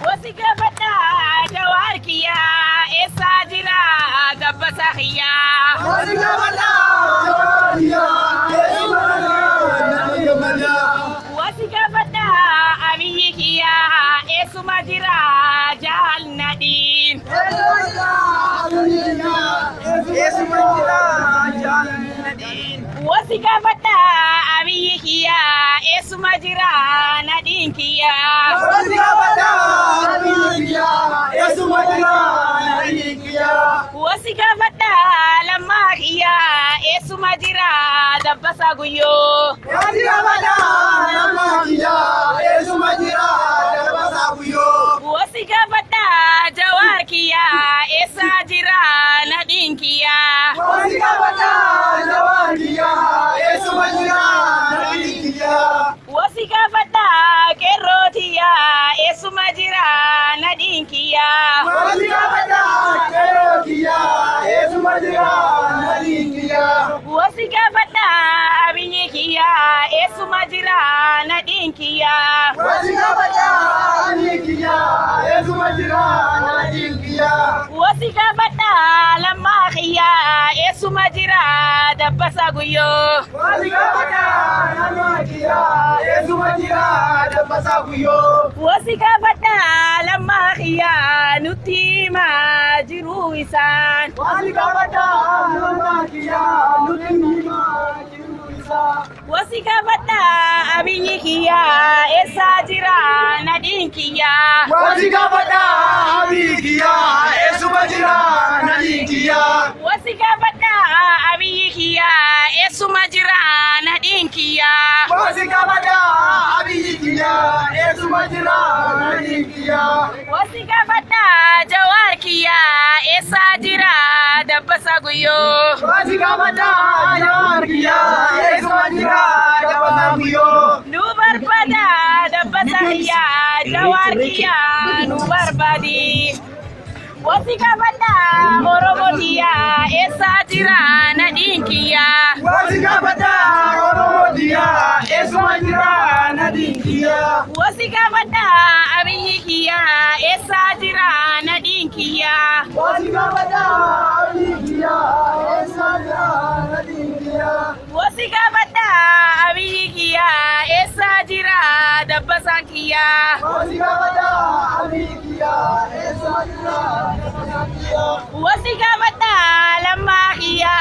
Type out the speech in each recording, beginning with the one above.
Wasiga bata jawarkiya esa jira gabba sahiya. Wasiga bata jawarkiya wasiga bata abiyikiya esu majira jahal nadin. Wasiga bata abiyikiya esu majira nadin kiya. Wasiga bata abiyikiya esu majira nadin kiya. Wasiga bata lamakiya esu majira dabbasa guyo. Wasiga bata lamakiya esu majira dabbasa guyo. Wasiga bata jawarkiya esa jira nadin kiya. Wasiga bata jawarkiya esu majira nadin kiya. Wasiga bata kerotiya esu majira nadin kiya. Wasiga bata kerotiya esu majira nadin kiya. Wasiga bata abiyikiya esu majira nadin kiya. Wasiga bata abiyikiya esu majira nadin kiya. Wasiga bata lamakiya esu majira dabbasa guyo. Wasiga bata lamakiya esu majira dabbasa guyo. Wasiga bata lamakiya nuti majiru isan. Wasiga bata lamakiya nuti majiru isan. Wasiga bata abiyikiya esa jira nadin kiya. Wasiga bata abiyikiya esu majira nadin kiya. Wasiga bata abiyikiya esu majira nadin kiya. Wasiga bata abiyikiya esu majira nadin kiya. Wasiga bata jawarkiya esa jira dabbasa guyo. Wasiga bata jawarkiya esu majira dabbasa guyo. Nubar pada dabbasa hiya jawarkiya nubar badi. Wasiga bata oromotiya esa jira nadin kiya. Wasiga bata oromotiya esu majira nadin kiya. Wasiga bata abiyikiya esa jira nadin kiya. Wasiga bata abiyikiya esa jira nadin kiya. Wasiga bata abiyikiya esa jira dabbasa kiya. Wasiga bata abiyikiya esa jira dabbasa kiya. Wasiga bata lamakiya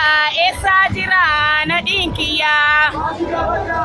esa jira nadin kiya. Wasiga bata